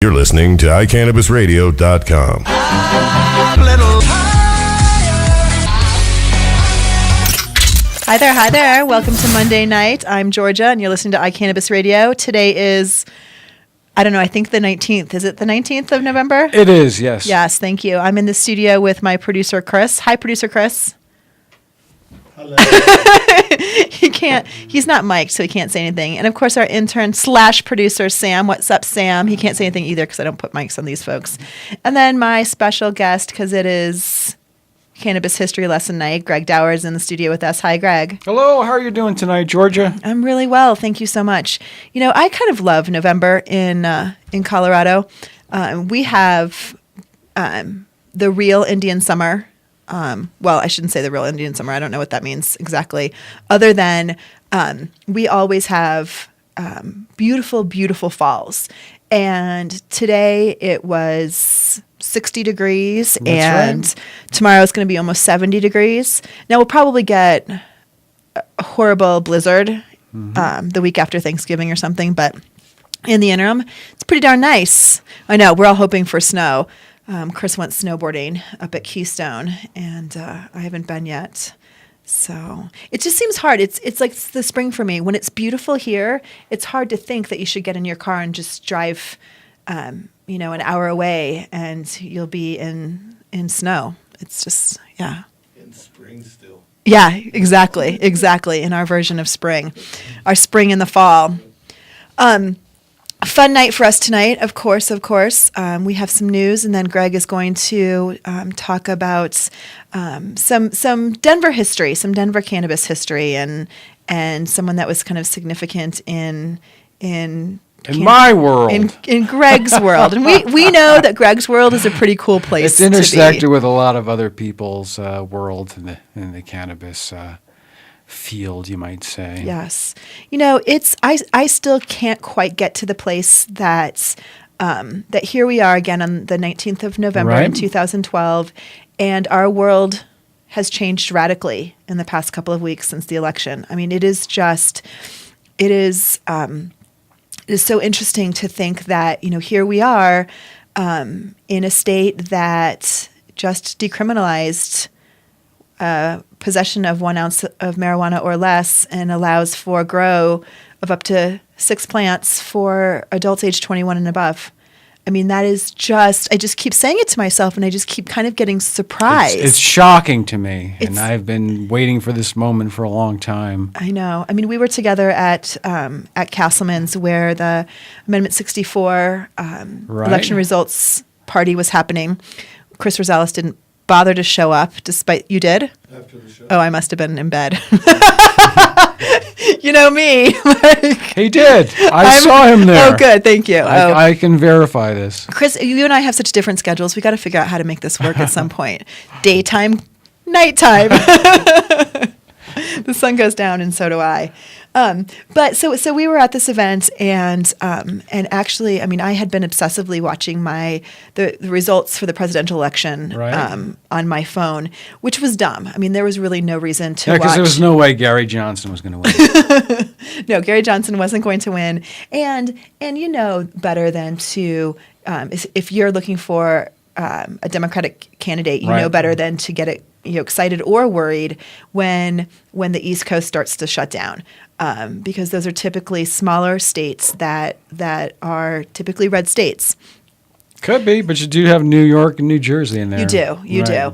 You're listening to iCannabisRadio.com. Hi there. Welcome to Monday night. I'm Georgia, and you're listening to iCannabis Radio. Today is, I don't know, I think the 19th. Is it the 19th of November? It is, yes. Yes, thank you. I'm in the studio with my producer, Chris. Hi, producer Chris. Hello. He's not mic'd, so he can't say anything. And of course, our intern / producer, Sam. What's up, Sam? He can't say anything either because I don't put mics on these folks. And then my special guest, because it is Cannabis History Lesson Night, Greg Daurer is in the studio with us. Hi, Greg. Hello, how are you doing tonight, Georgia? I'm really well. Thank you so much. You know, I kind of love November in Colorado. We have the real Indian summer. Well, I shouldn't say the real Indian summer. I don't know what that means exactly. Other than we always have beautiful, beautiful falls. And today it was 60 degrees. That's and right. Tomorrow it's going to be almost 70 degrees. Now we'll probably get a horrible blizzard the week after Thanksgiving or something. But in the interim, it's pretty darn nice. I know. We're all hoping for snow. Chris went snowboarding up at Keystone, and I haven't been yet. So it just seems hard. It's like the spring for me. When it's beautiful here, it's hard to think that you should get in your car and just drive, an hour away, and you'll be in snow. It's just, yeah. In spring still. Yeah, exactly. In our version of spring. Our spring in the fall. A fun night for us tonight, of course. We have some news, and then Greg is going to talk about some Denver history, some Denver cannabis history, and someone that was kind of significant in my world. In Greg's world. And we know that Greg's world is a pretty cool place It's intersected with a lot of other people's world in the cannabis field, you might say. Yes. You know, I still can't quite get to the place that here we are again on the 19th of November in 2012, and our world has changed radically in the past couple of weeks since the election. I mean, it is so interesting to think that, here we are in a state that just decriminalized possession of 1 ounce of marijuana or less and allows for grow of up to 6 plants for adults age 21 and above. I mean, that is I just keep saying it to myself, and I just keep kind of getting surprised. It's shocking to me, and I've been waiting for this moment for a long time. I know. I mean, we were together at Castleman's where the Amendment 64 election results party was happening. Chris Rosales didn't bother to show up, despite you did? After the show. Oh, I must have been in bed. You know me. He did. I saw him there. Oh, good. Thank you. I can verify this. Chris, you and I have such different schedules. We got to figure out how to make this work at some point. Daytime, nighttime. The sun goes down, and so do I. But so we were at this event, and actually, I mean, I had been obsessively watching the results for the presidential election on my phone, which was dumb. I mean, there was really no reason to watch. Because there was no way Gary Johnson was going to win. No, Gary Johnson wasn't going to win, and you know better than to if you're looking for a Democratic candidate, you know better than to get it excited or worried when the East Coast starts to shut down, because those are typically smaller states that are typically red states. Could be, but you do have New York and New Jersey in there. You do.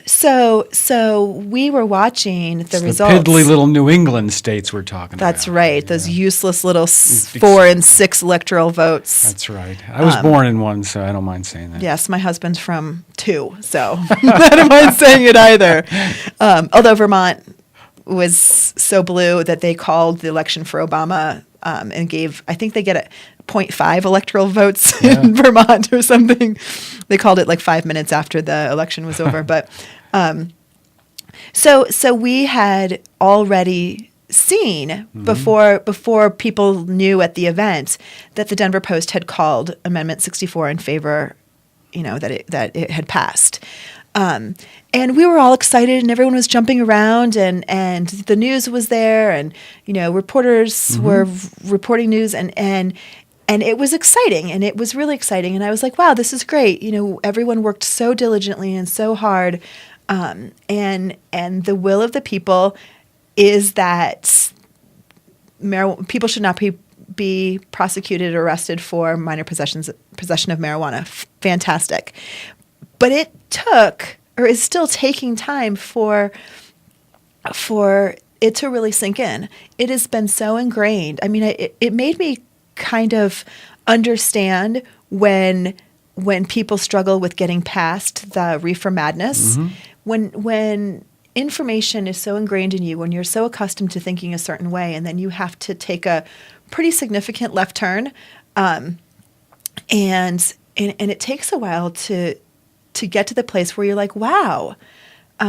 So we were watching the results. The piddly little New England states we're talking about. That's right. Yeah. Those useless little 4 and 6 electoral votes. That's right. I was born in one, so I don't mind saying that. Yes, my husband's from 2, so I don't mind saying it either. Although Vermont was so blue that they called the election for Obama and gave, I think they get 0.5 electoral votes in Vermont or something. They called it like 5 minutes after the election was over. But so we had already seen before people knew at the event that the Denver Post had called Amendment 64 in favor, that it had passed. And we were all excited, and everyone was jumping around, and the news was there, and reporters were reporting news, and and it was exciting, and it was really exciting. And I was like, wow, this is great. Everyone worked so diligently and so hard. And the will of the people is that people should not be prosecuted or arrested for minor possession of marijuana. Fantastic. But it took, or is still taking time for it to really sink in. It has been so ingrained. I mean, it made me kind of understand when people struggle with getting past the reefer madness. When information is so ingrained in you, when you're so accustomed to thinking a certain way, and then you have to take a pretty significant left turn, and it takes a while to get to the place where you're like, wow,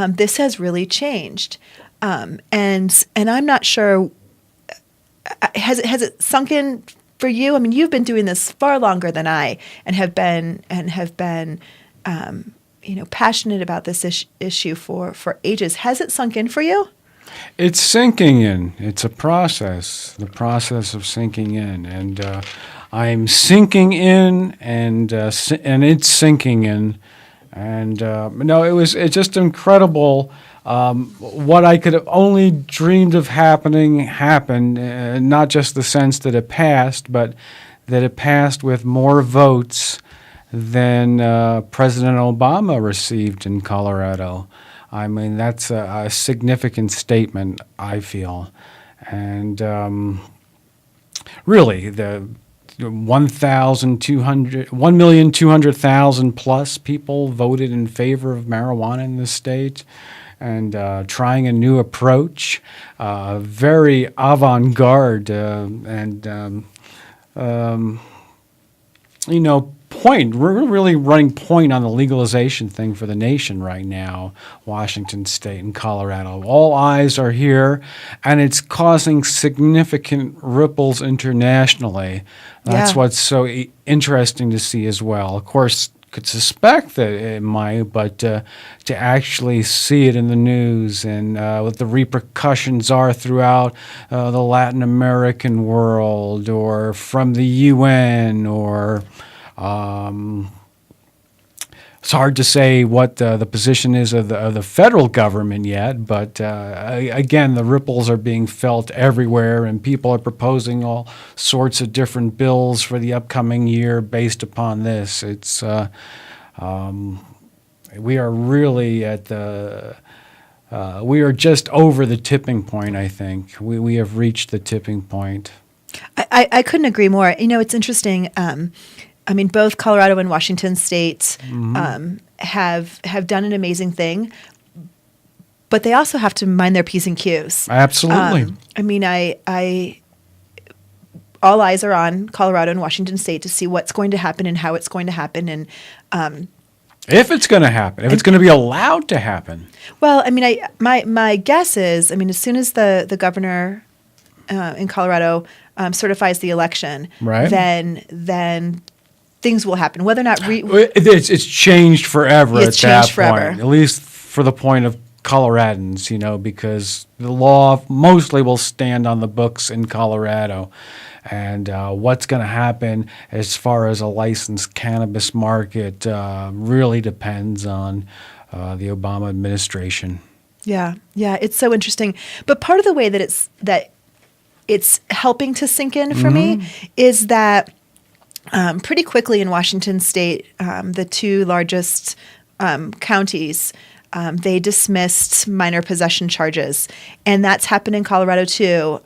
this has really changed. And I'm not sure, has it sunk in for you? I mean, you've been doing this far longer than I, and have been passionate about this issue for ages. Has it sunk in for you? It's sinking in. It's a process, the process of sinking in. And I'm sinking in, and it's sinking in. And it's just incredible. What I could have only dreamed of happened, not just the sense that it passed, but that it passed with more votes than President Obama received in Colorado. I mean, that's a significant statement, I feel. And really, the 1,200,000 plus people voted in favor of marijuana in the state, and trying a new approach, very avant-garde, point. We're really running point on the legalization thing for the nation right now, Washington State and Colorado. All eyes are here, and it's causing significant ripples internationally. That's what's so interesting to see as well. Of course, could suspect that it might, but to actually see it in the news and what the repercussions are throughout the Latin American world, or from the UN, or it's hard to say what the position is of the federal government yet, but again, the ripples are being felt everywhere, and people are proposing all sorts of different bills for the upcoming year based upon this. It's we are really we are just over the tipping point. I think we have reached the tipping point. I couldn't agree more. It's interesting. I mean, both Colorado and Washington State have done an amazing thing, but they also have to mind their P's and Q's. Absolutely. I mean, all eyes are on Colorado and Washington State to see what's going to happen and how it's going to happen, and if it's going to happen, if it's going to be allowed to happen. Well, I mean, my guess is, I mean, as soon as the governor in Colorado certifies the election, right, then things will happen. Whether or not it's changed forever. It's at changed that forever. point, at least for the point of Coloradans, because the law mostly will stand on the books in Colorado, and what's going to happen as far as a licensed cannabis market really depends on the Obama administration. Yeah, it's so interesting. But part of the way that it's helping to sink in for me is that pretty quickly in Washington State, the two largest counties, they dismissed minor possession charges. And that's happened in Colorado too.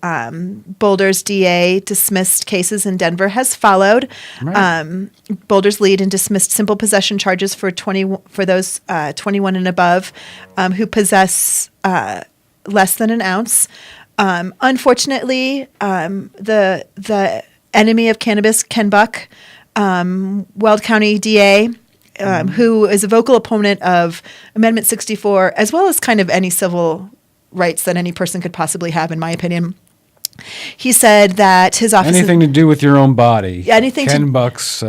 Boulder's DA dismissed cases, and Denver has followed. Right. Boulder's lead and dismissed simple possession charges for those 21 and above who possess less than an ounce. Unfortunately, the enemy of cannabis, Ken Buck, Weld County DA, who is a vocal opponent of Amendment 64, as well as kind of any civil rights that any person could possibly have, in my opinion. He said that his office... Anything to do with your own body. Anything Ken Buck's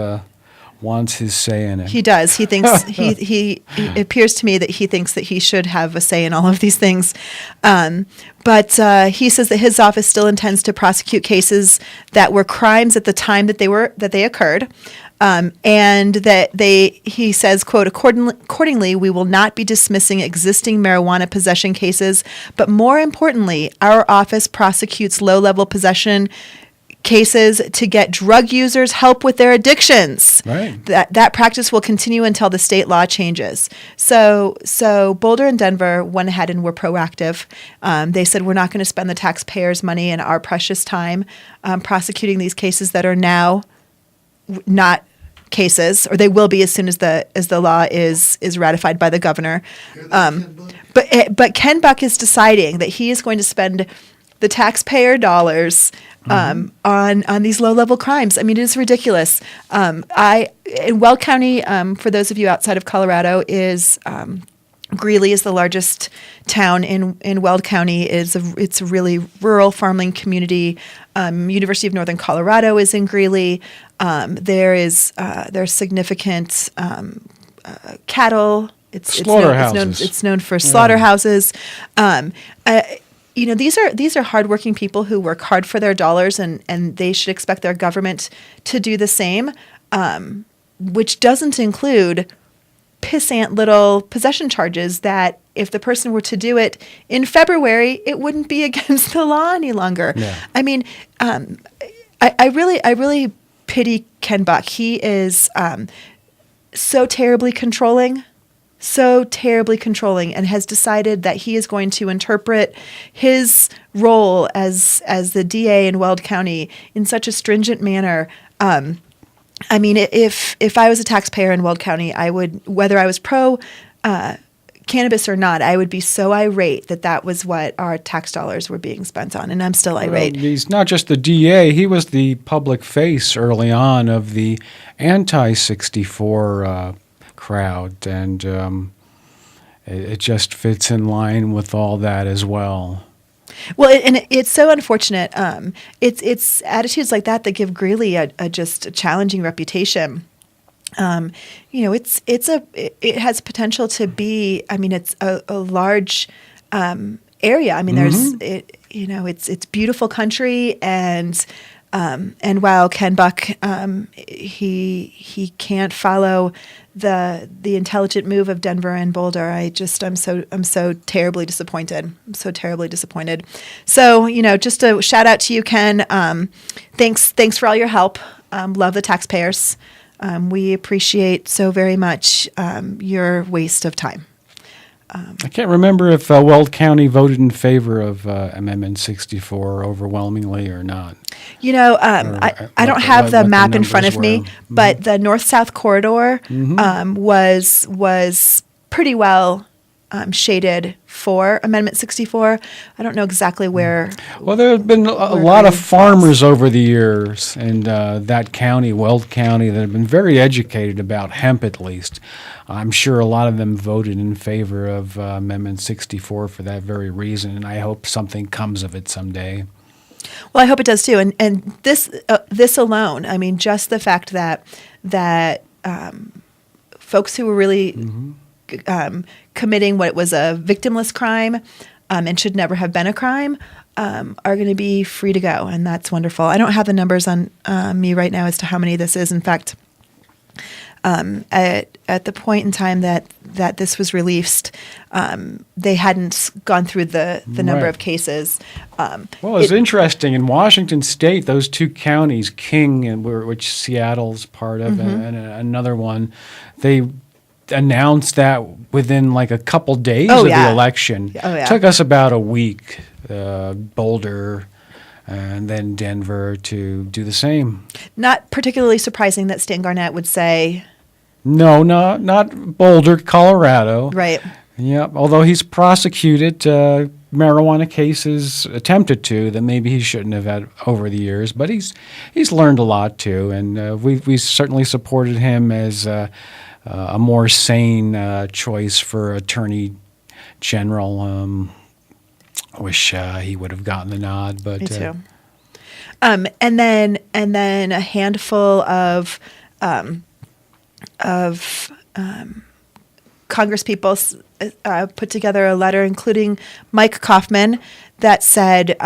wants his say in it. He does. He thinks it appears to me that he thinks that he should have a say in all of these things. But he says that his office still intends to prosecute cases that were crimes at the time that they occurred. And that he says, quote, accordingly, we will not be dismissing existing marijuana possession cases, but more importantly, our office prosecutes low-level possession cases to get drug users help with their addictions. Right. That practice will continue until the state law changes. So Boulder and Denver went ahead and were proactive. They said, we're not going to spend the taxpayers' money and our precious time prosecuting these cases that are now not cases, or they will be as soon as the law is ratified by the governor. But Ken Buck is deciding that he is going to spend the taxpayer dollars on these low-level crimes. I mean, it is ridiculous. In Weld County, for those of you outside of Colorado, is Greeley is the largest town in Weld County. It's a really rural farming community. University of Northern Colorado is in Greeley. There's significant cattle. Slaughterhouses. It's known for slaughterhouses. These are hardworking people who work hard for their dollars, and they should expect their government to do the same, which doesn't include pissant little possession charges that if the person were to do it in February, it wouldn't be against the law any longer. Yeah. I mean, I really pity Ken Buck. He is so terribly controlling, and has decided that he is going to interpret his role as the DA in Weld County in such a stringent manner. I mean, if I was a taxpayer in Weld County, I would, whether I was pro cannabis or not, I would be so irate that was what our tax dollars were being spent on, and I'm still irate. Well, he's not just the DA; he was the public face early on of the anti-64 crowd, and it just fits in line with all that as well. Well, it's so unfortunate. It's attitudes like that give Greeley just a challenging reputation. It has potential to be. I mean, it's a large area. I mean, it's beautiful country, and while Ken Buck he can't follow the intelligent move of Denver and Boulder, I'm so terribly disappointed. I'm so terribly disappointed. So, just a shout out to you, Ken. Thanks for all your help. Love the taxpayers. We appreciate so very much your waste of time. I can't remember if Weld County voted in favor of Amendment 64 overwhelmingly or not. I don't have the map in front of me, but the north-south corridor was pretty well shaded for Amendment 64. I don't know exactly where. Well, there have been a lot of farmers over the years in that county, Weld County, that have been very educated about hemp, at least. I'm sure a lot of them voted in favor of Amendment 64 for that very reason, and I hope something comes of it someday. Well, I hope it does too. And this alone, I mean, just the fact that folks who were really committing what was a victimless crime and should never have been a crime are going to be free to go, and that's wonderful. I don't have the numbers on me right now as to how many this is. In fact, at the point in time that this was released, they hadn't gone through the number of cases. Well, it's interesting. In Washington State, those two counties, King, which Seattle's part of, and another one, they announced that within like a couple days of the election. It took us about a week, Boulder and then Denver, to do the same. Not particularly surprising that Stan Garnett would say... No, not Boulder, Colorado. Right. Yeah, although he's prosecuted marijuana cases, attempted to, that maybe he shouldn't have had over the years, but he's learned a lot too, and we certainly supported him as a more sane choice for Attorney General. I wish he would have gotten the nod, but me too. And then a handful of Congress people put together a letter, including Mike Kaufman, that said,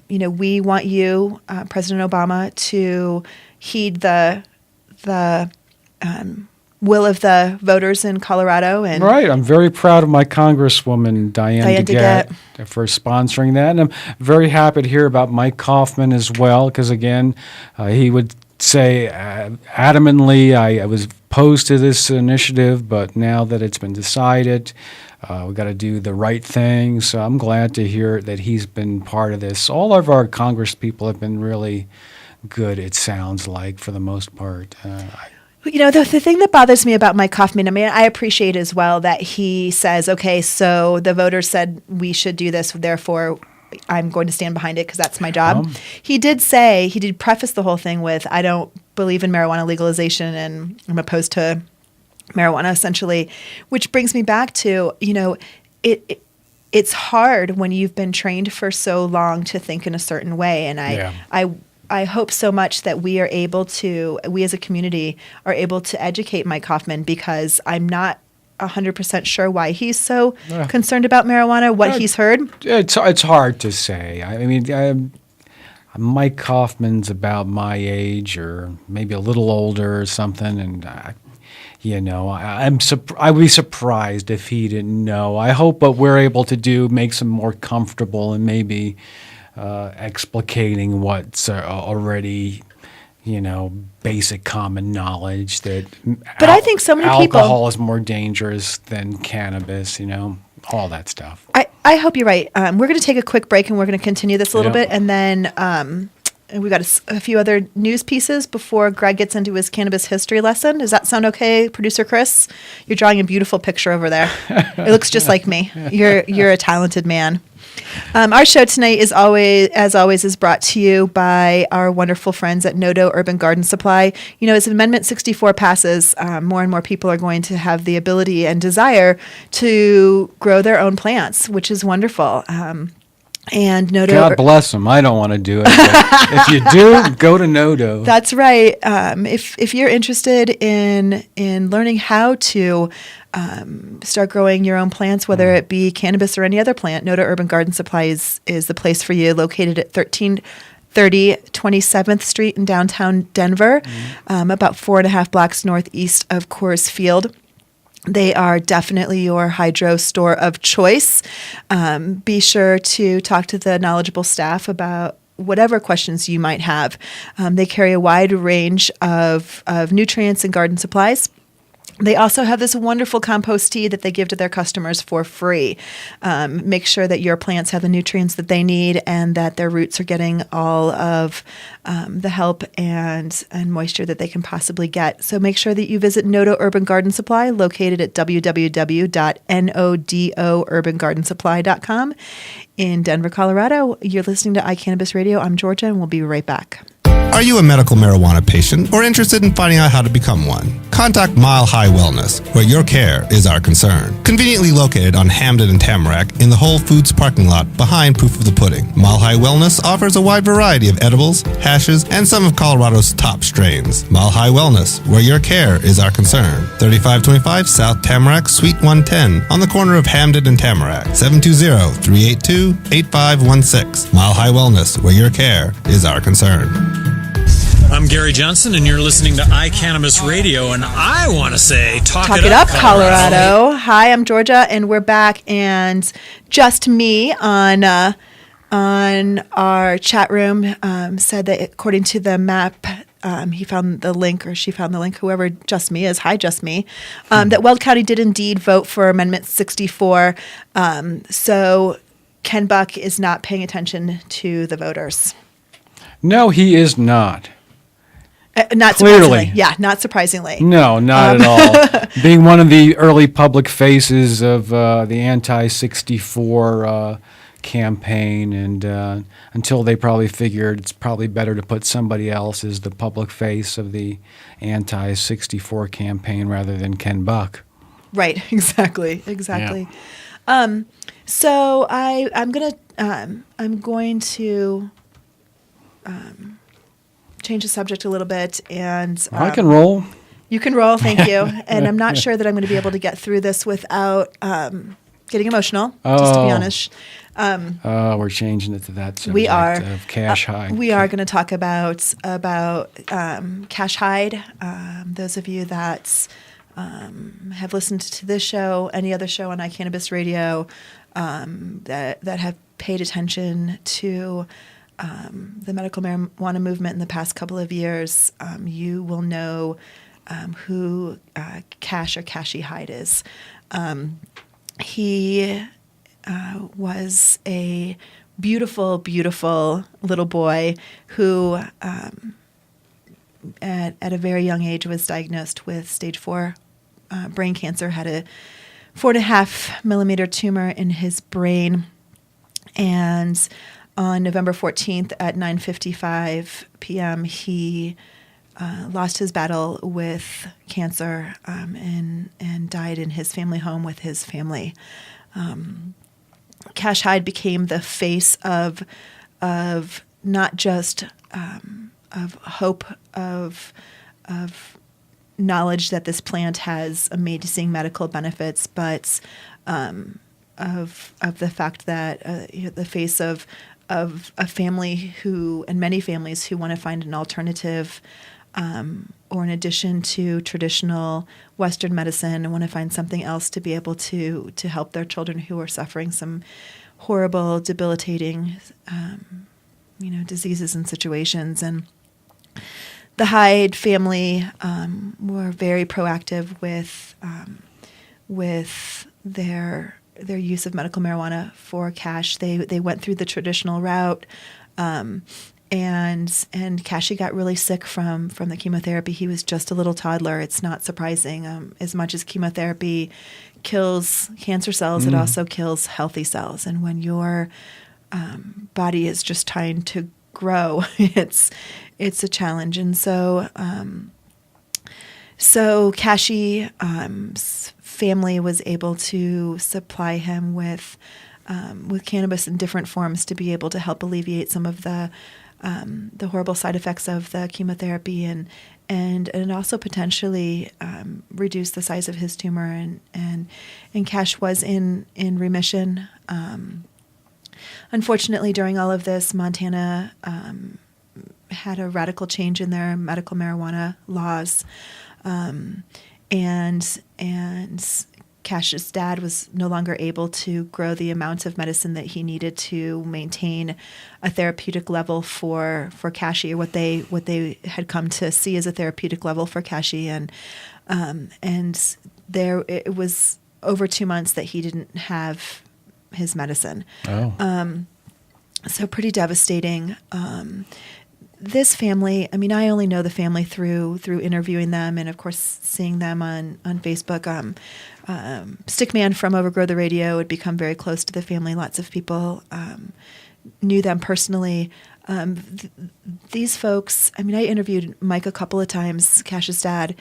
we want you, President Obama, to heed the will of the voters in Colorado. And right. I'm very proud of my Congresswoman, Diane DeGette, for sponsoring that. And I'm very happy to hear about Mike Kaufman as well, because, again, he would say adamantly, I was opposed to this initiative, but now that it's been decided, we've got to do the right thing. So I'm glad to hear that he's been part of this. All of our Congress people have been really good, it sounds like, for the most part. The thing that bothers me about Mike Kaufman, I appreciate as well that he says, okay, so the voters said we should do this, therefore I'm going to stand behind it because that's my job. He did preface the whole thing with, I don't believe in marijuana legalization and I'm opposed to marijuana, essentially, which brings me back to, it's hard when you've been trained for so long to think in a certain way. And I hope so much that we as a community are able to educate Mike Kaufman, because I'm not 100% sure why he's so concerned about marijuana, what he's heard. It's hard to say. I mean, Mike Kaufman's about my age or maybe a little older or something, and I would be surprised if he didn't know. I hope what we're able to do makes him more comfortable and maybe explicating what's already, basic common knowledge that. But I think so many people. Alcohol is more dangerous than cannabis. All that stuff. I hope you're right. We're going to take a quick break and we're going to continue this a little bit, and then we've got a few other news pieces before Greg gets into his cannabis history lesson. Does that sound okay, Producer Chris? You're drawing a beautiful picture over there. It looks just like me. You're a talented man. Our show tonight is always brought to you by our wonderful friends at Nodo Urban Garden Supply. As Amendment 64 passes, more and more people are going to have the ability and desire to grow their own plants, which is wonderful. And Nodo. God bless them. I don't want to do it. But if you do, go to Nodo. That's right. If you're interested in learning how to start growing your own plants, whether it be cannabis or any other plant, Nodo Urban Garden Supply is the place for you, located at 1330 27th Street in downtown Denver, about 4.5 blocks northeast of Coors Field. They are definitely your hydro store of choice. Be sure to talk to the knowledgeable staff about whatever questions you might have. They carry a wide range of nutrients and garden supplies. They also have this wonderful compost tea that they give to their customers for free. Make sure that your plants have the nutrients that they need and that their roots are getting all of the help and moisture that they can possibly get. So make sure that you visit Nodo Urban Garden Supply, located at www.nodourbangardensupplies.com in Denver, Colorado. You're listening to iCannabis Radio. I'm Georgia, and we'll be right back. Are you a medical marijuana patient or interested in finding out how to become one? Contact Mile High Wellness, where your care is our concern. Conveniently located on Hamden and Tamarack in the Whole Foods parking lot behind Proof of the Pudding, Mile High Wellness offers a wide variety of edibles, hashes, and some of Colorado's top strains. Mile High Wellness, where your care is our concern. 3525 South Tamarack, Suite 110, on the corner of Hamden and Tamarack. 720-382-8516. Mile High Wellness, where your care is our concern. I'm Gary Johnson, and you're listening to iCannabis Radio, and I want to say, talk it up, Colorado. Hi, I'm Georgia, and we're back, and just me on our chat room said that according to the map, he found the link, or she found the link, whoever Just Me is, hi Just Me, that Weld County did indeed vote for Amendment 64, so Ken Buck is not paying attention to the voters. No, he is not. Not Clearly. surprisingly. Yeah, not surprisingly. No, not at all. Being one of the early public faces of the anti-64 campaign, and until they probably figured it's probably better to put somebody else as the public face of the anti-64 campaign rather than Ken Buck. Right, exactly. Yeah. So I'm going to change the subject a little bit, and I can roll. You can roll, thank you. And I'm not sure that I'm going to be able to get through this without getting emotional, just to be honest. We're changing it to that subject We are. Of cash hide. We are going to talk about cash hide. Those of you that have listened to this show, any other show on iCannabis Radio, that have paid attention to the medical marijuana movement in the past couple of years, you will know who Cash or Cashy Hyde is. He was a beautiful, beautiful little boy who, at a very young age, was diagnosed with stage 4 brain cancer, had a 4.5 millimeter tumor in his brain. And on November 14th at 9:55 p.m., he lost his battle with cancer and died in his family home with his family. Cash Hyde became the face of not just of hope, of knowledge that this plant has amazing medical benefits, but of the fact that the face of a family who, and many families who want to find an alternative or in addition to traditional Western medicine and want to find something else to be able to help their children who are suffering some horrible, debilitating, diseases and situations. And the Hyde family were very proactive with their use of medical marijuana for cash. They went through the traditional route, and Cashy got really sick from the chemotherapy. He was just a little toddler. It's not surprising. As much as chemotherapy kills cancer cells, it also kills healthy cells. And when your body is just trying to grow, it's a challenge. And so Cashy's family was able to supply him with cannabis in different forms to be able to help alleviate some of the horrible side effects of the chemotherapy and also potentially reduce the size of his tumor. And Cash was in remission. Unfortunately, during all of this, Montana had a radical change in their medical marijuana laws, and Cash's dad was no longer able to grow the amounts of medicine that he needed to maintain a therapeutic level for Cashy, or what they had come to see as a therapeutic level for Cashy, and there it was over 2 months that he didn't have his medicine. So pretty devastating. This family, I mean, I only know the family through interviewing them and, of course, seeing them on Facebook. Stickman from Overgrow the Radio had become very close to the family. Lots of people knew them personally. These folks, I mean, I interviewed Mike a couple of times, Cash's dad.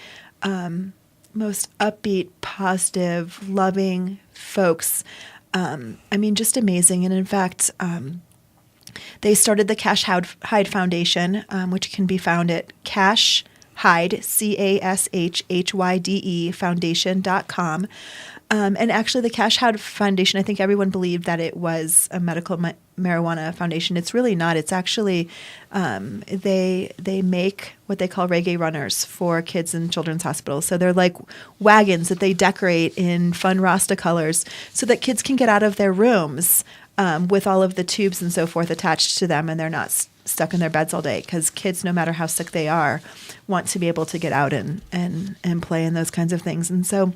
Most upbeat, positive, loving folks. I mean, just amazing. And in fact, they started the Cash Hyde Foundation, which can be found at Cash Hyde, CASHHYDE Foundation.com. And actually, the Cash Hyde Foundation, I think everyone believed that it was a medical marijuana foundation. It's really not. It's actually, they make what they call reggae runners for kids in children's hospitals. So they're like wagons that they decorate in fun Rasta colors so that kids can get out of their rooms with all of the tubes and so forth attached to them, and they're not stuck in their beds all day, because kids, no matter how sick they are, want to be able to get out and play and those kinds of things. And so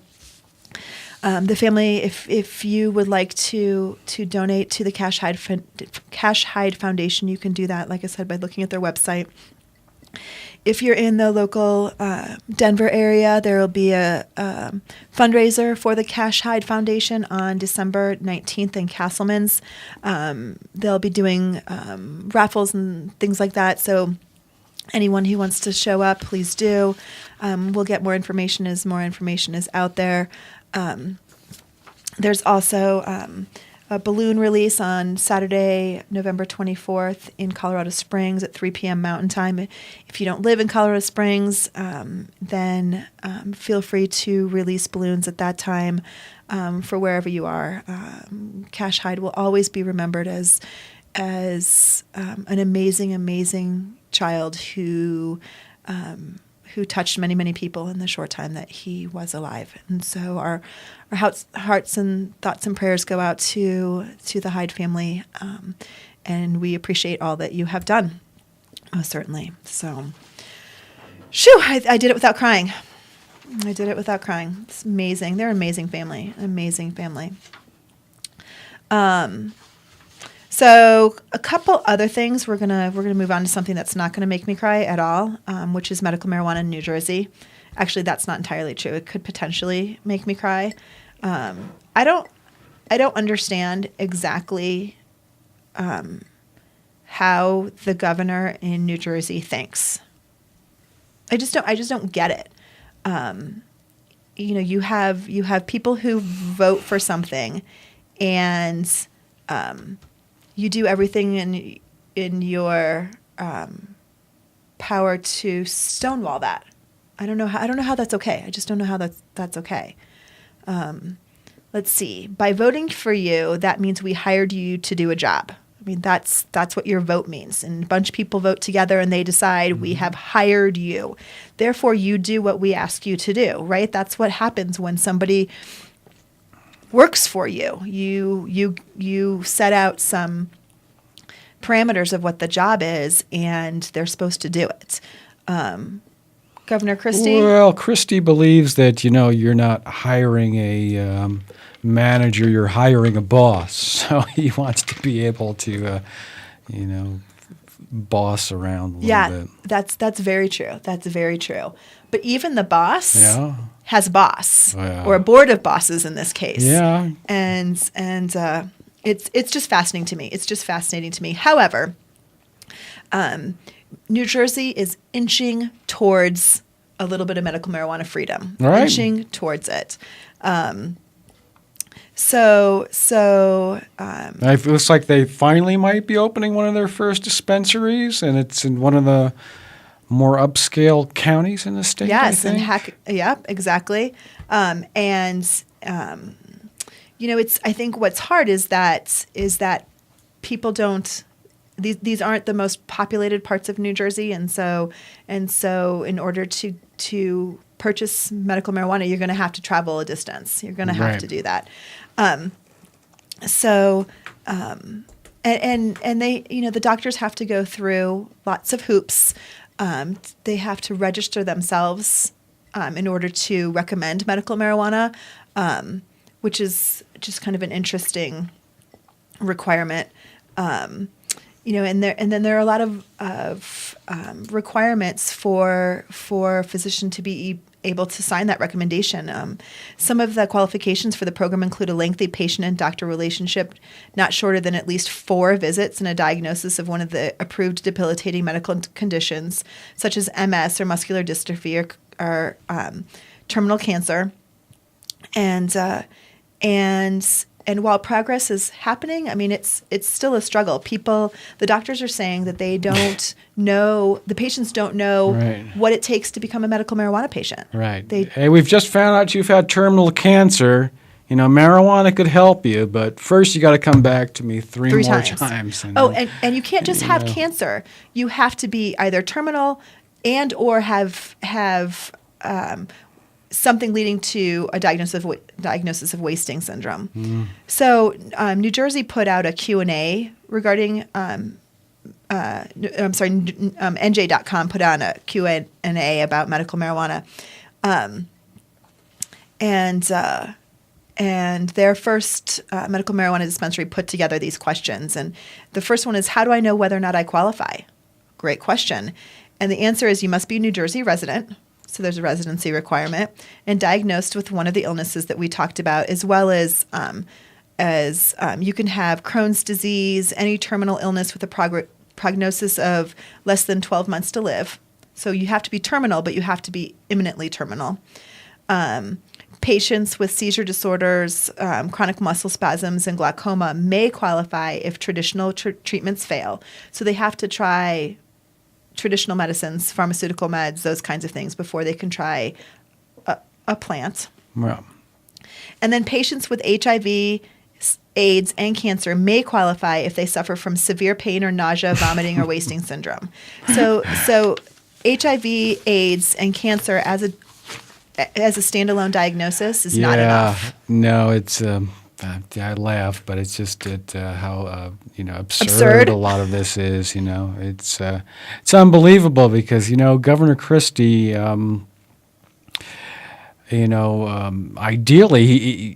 the family, if you would like to donate to the Cash Hyde Foundation, you can do that, like I said, by looking at their website. If you're in the local Denver area, there will be a fundraiser for the Cash Hyde Foundation on December 19th in Castleman's. They'll be doing raffles and things like that. So anyone who wants to show up, please do. We'll get more information as more information is out there. There's also a balloon release on Saturday, November 24th in Colorado Springs at 3 p.m. Mountain Time. If you don't live in Colorado Springs, then feel free to release balloons at that time for wherever you are. Cash Hyde will always be remembered as an amazing child who touched many people in the short time that he was alive. And so our hearts and thoughts and prayers go out to the Hyde family, and we appreciate all that you have done, certainly. So, I did it without crying. It's amazing. They're an amazing family. So a couple other things. We're gonna move on to something that's not gonna make me cry at all, which is medical marijuana in New Jersey. Actually, that's not entirely true. It could potentially make me cry. I don't understand exactly how the governor in New Jersey thinks. I just don't get it. You have people who vote for something, and you do everything in your power to stonewall that. I don't know how that's okay. I just don't know how that's okay. Let's see. By voting for you, that means we hired you to do a job. I mean, that's what your vote means. And a bunch of people vote together and they decide we have hired you. Therefore, you do what we ask you to do, right? That's what happens when somebody works for you. You set out some parameters of what the job is, and they're supposed to do it. Governor Christie? Well, Christie believes that, you're not hiring a manager, you're hiring a boss. So he wants to be able to, boss around a little bit. That's very true. That's very true. But even the boss has a boss, or a board of bosses in this case. Yeah. And it's just fascinating to me. It's just fascinating to me. However, New Jersey is inching towards a little bit of medical marijuana freedom. Right. Inching towards it. It looks like they finally might be opening one of their first dispensaries, and it's in one of the more upscale counties in the state. Yes, I think. Exactly. I think what's hard is that people don't. These aren't the most populated parts of New Jersey, and so in order to purchase medical marijuana, you're going to have to travel a distance. You're going to have to do that. And they, the doctors have to go through lots of hoops. They have to register themselves in order to recommend medical marijuana, which is just kind of an interesting requirement. And then there are a lot of requirements for a physician to be able to sign that recommendation. Some of the qualifications for the program include a lengthy patient and doctor relationship, not shorter than at least 4 visits, and a diagnosis of one of the approved debilitating medical conditions, such as MS or muscular dystrophy or terminal cancer. And while progress is happening, I mean, it's still a struggle. The doctors are saying that they don't know, the patients don't know what it takes to become a medical marijuana patient. Right. Hey, we've just found out you've had terminal cancer. Marijuana could help you, but first you got to come back to me three more times. And you can't just have cancer. You have to be either terminal and or have something leading to a diagnosis of wasting syndrome. So New Jersey put out a Q&A regarding, NJ.com put on a Q&A about medical marijuana. And their first medical marijuana dispensary put together these questions. And the first one is, how do I know whether or not I qualify? Great question. And the answer is you must be a New Jersey resident. So there's a residency requirement, and diagnosed with one of the illnesses that we talked about, as well as you can have Crohn's disease, any terminal illness with a prognosis of less than 12 months to live. So you have to be terminal, but you have to be imminently terminal. Patients with seizure disorders, chronic muscle spasms, and glaucoma may qualify if traditional treatments fail. So they have to try traditional medicines, pharmaceutical meds, those kinds of things before they can try a plant. Well, And then patients with HIV, AIDS, and cancer may qualify if they suffer from severe pain or nausea, vomiting, or wasting syndrome. So HIV, AIDS, and cancer as a standalone diagnosis is not enough. No, it's. I laugh, but it's just how absurd Absurd? a lot of this is. It's unbelievable because Governor Christie. Ideally,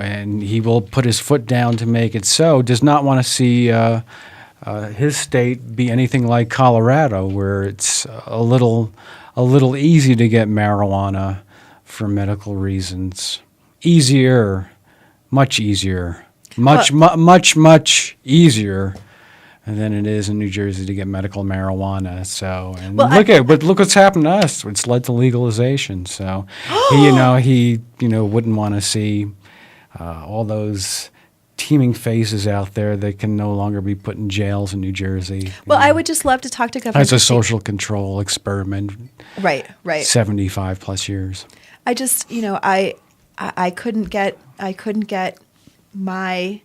and he will put his foot down to make it so, does not want to see his state be anything like Colorado, where it's a little easy to get marijuana for medical reasons. Easier, much easier, much easier than it is in New Jersey to get medical marijuana. So, and look what's happened to us. It's led to legalization. So, he wouldn't want to see all those teeming faces out there that can no longer be put in jails in New Jersey. Well, I would just love to talk to Governor That's a Christie. social control experiment. Right. 75 plus years. I just, I couldn't get my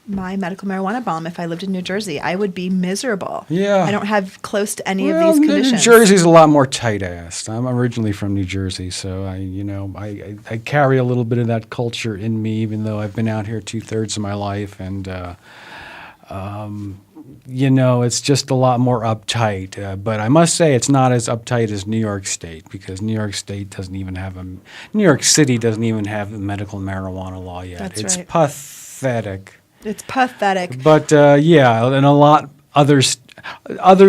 medical marijuana bomb if I lived in New Jersey. I would be miserable. Yeah. I don't have close to any of these conditions. New Jersey's a lot more tight-assed. I'm originally from New Jersey, so I carry a little bit of that culture in me, even though I've been out here 2/3 of my life, and it's just a lot more uptight. But I must say, it's not as uptight as New York State, because New York City doesn't even have a medical marijuana law yet. That's right. Pathetic. It's pathetic. But and a lot other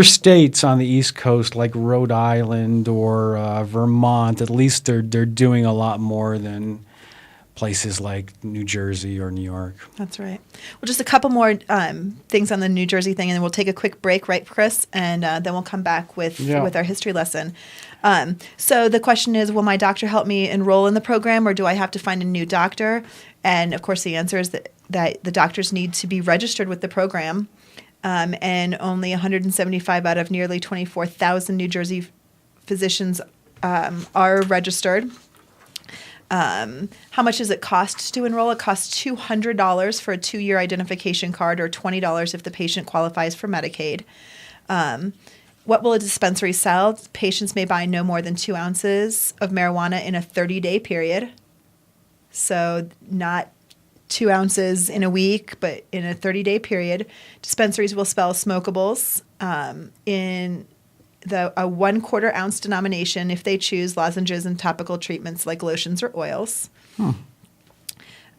states on the East Coast, like Rhode Island or Vermont, at least they're doing a lot more than places like New Jersey or New York. That's right. Well, just a couple more things on the New Jersey thing, and then we'll take a quick break, right, Chris? And then we'll come back with our history lesson. So the question is, will my doctor help me enroll in the program, or do I have to find a new doctor? And, of course, the answer is that the doctors need to be registered with the program, and only 175 out of nearly 24,000 New Jersey physicians are registered. How much does it cost to enroll? It costs $200 for a 2-year identification card, or $20 if the patient qualifies for Medicaid. What will a dispensary sell? Patients may buy no more than 2 ounces of marijuana in a 30-day period. So not 2 ounces in a week, but in a 30-day period. Dispensaries will sell smokables in a 1/4 ounce denomination if they choose, lozenges and topical treatments like lotions or oils.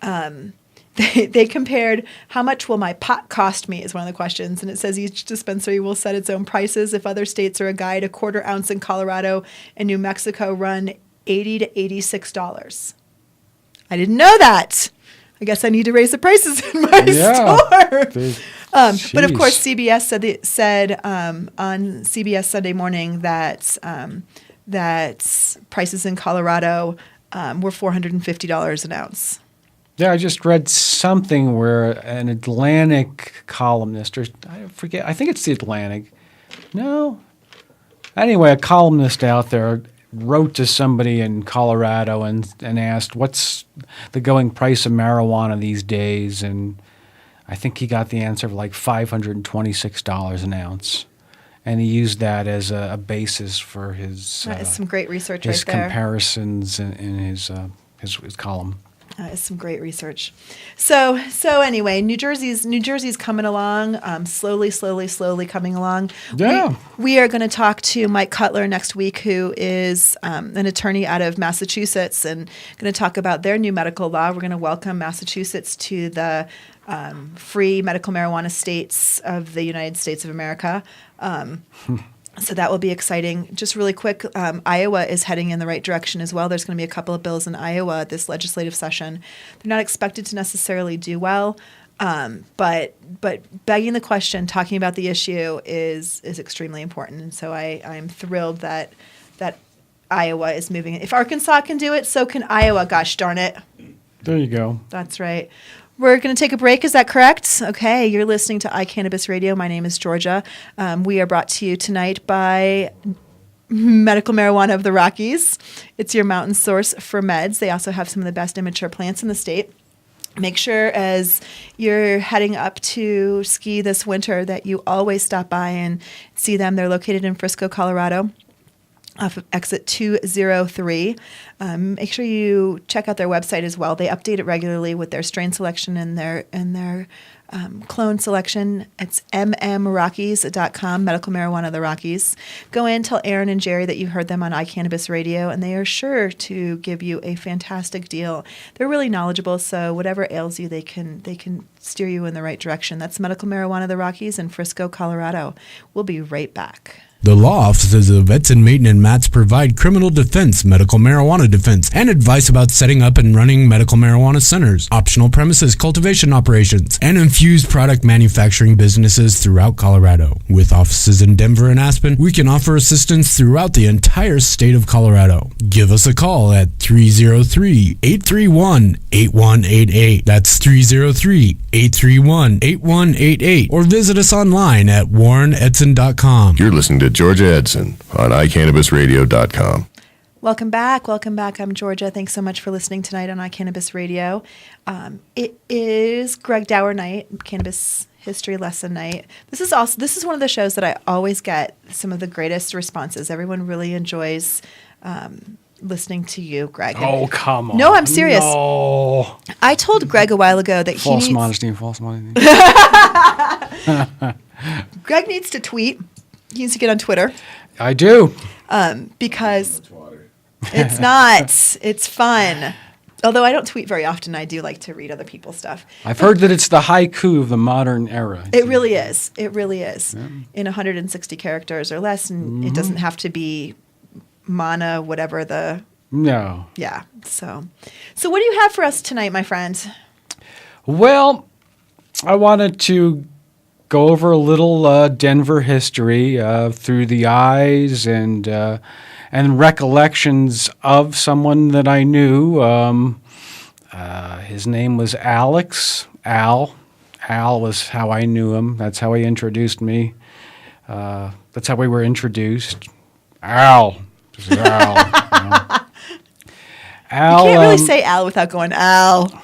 They compared, how much will my pot cost me is one of the questions. And it says each dispensary will set its own prices. If other states are a guide, a 1/4 ounce in Colorado and New Mexico run $80 to $86. I didn't know that. I guess I need to raise the prices in my store. But of course, CBS said on CBS Sunday Morning that prices in Colorado were $450 an ounce. Yeah, I just read something where an Atlantic columnist, or I forget, I think it's the Atlantic. No. Anyway, a columnist out there wrote to somebody in Colorado and asked, what's the going price of marijuana these days? And I think he got the answer of like $526 an ounce. And he used that as a basis for his That is some great research his right there. comparisons in his column. That is some great research. So anyway, New Jersey's coming along, slowly coming along. Yeah. We are going to talk to Mike Cutler next week, who is an attorney out of Massachusetts, and going to talk about their new medical law. We're going to welcome Massachusetts to the free medical marijuana states of the United States of America. So that will be exciting. Just really quick, Iowa is heading in the right direction as well. There's going to be a couple of bills in Iowa this legislative session. They're not expected to necessarily do well, but begging the question, talking about the issue is extremely important. And so I'm thrilled that Iowa is moving. If Arkansas can do it, so can Iowa. Gosh darn it. There you go. That's right. We're going to take a break. Is that correct? Okay. You're listening to iCannabis Radio. My name is Georgia. We are brought to you tonight by Medical Marijuana of the Rockies. It's your mountain source for meds. They also have some of the best immature plants in the state. Make sure as you're heading up to ski this winter that you always stop by and see them. They're located in Frisco, Colorado, off of exit 203. Make sure you check out their website as well. They update it regularly with their strain selection and their clone selection. It's mmrockies.com, Medical Marijuana of the Rockies. Go in, tell Aaron and Jerry that you heard them on iCannabis Radio, and they are sure to give you a fantastic deal. They're really knowledgeable, so whatever ails you, they can steer you in the right direction. That's Medical Marijuana of the Rockies in Frisco, Colorado. We'll be right back. The law offices of Edson, Maton, and Matz provide criminal defense, medical marijuana defense, and advice about setting up and running medical marijuana centers, optional premises cultivation operations, and infused product manufacturing businesses throughout Colorado. With offices in Denver and Aspen, we can offer assistance throughout the entire state of Colorado. Give us a call at 303-831-8188. That's 303-831-8188. Or visit us online at warrenedson.com. You're listening to Georgia Edson on iCannabisRadio.com. Welcome back. Welcome back. I'm Georgia. Thanks so much for listening tonight on iCannabis Radio. It is Greg Daurer night, Cannabis History Lesson night. This is one of the shows that I always get some of the greatest responses. Everyone really enjoys listening to you, Greg. Oh, come on. No, I'm serious. No. I told Greg a while ago that False he needs... modesty. Greg needs to tweet. He needs to get on Twitter. I do. Because it's not. It's fun. Although I don't tweet very often, I do like to read other people's stuff. I've heard that it's the haiku of the modern era. It really is. It really is. Yeah. In 160 characters or less, and it doesn't have to be mana, whatever the... No. Yeah. So what do you have for us tonight, my friend? Well, I wanted to go over a little Denver history through the eyes and recollections of someone that I knew. His name was Alex. Al was how I knew him. That's how he introduced me. That's how we were introduced. Al. This is Al. Al. You can't really say Al without going Al.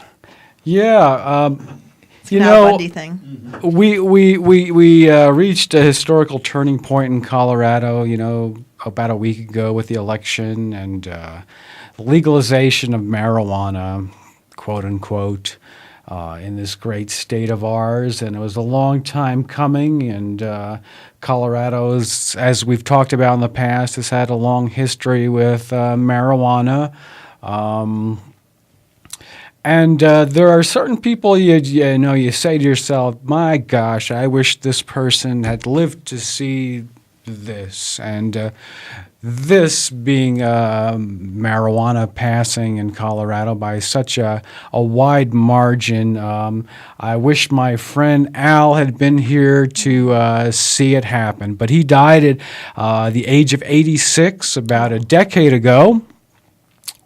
Yeah. You know, Bundy thing. We reached a historical turning point in Colorado, about a week ago with the election and the legalization of marijuana, quote unquote, in this great state of ours. And it was a long time coming. And Colorado, as we've talked about in the past, has had a long history with marijuana. And there are certain people you say to yourself, my gosh, I wish this person had lived to see this. And this being marijuana passing in Colorado by such a wide margin. I wish my friend Al had been here to see it happen. But he died at the age of 86 about a decade ago.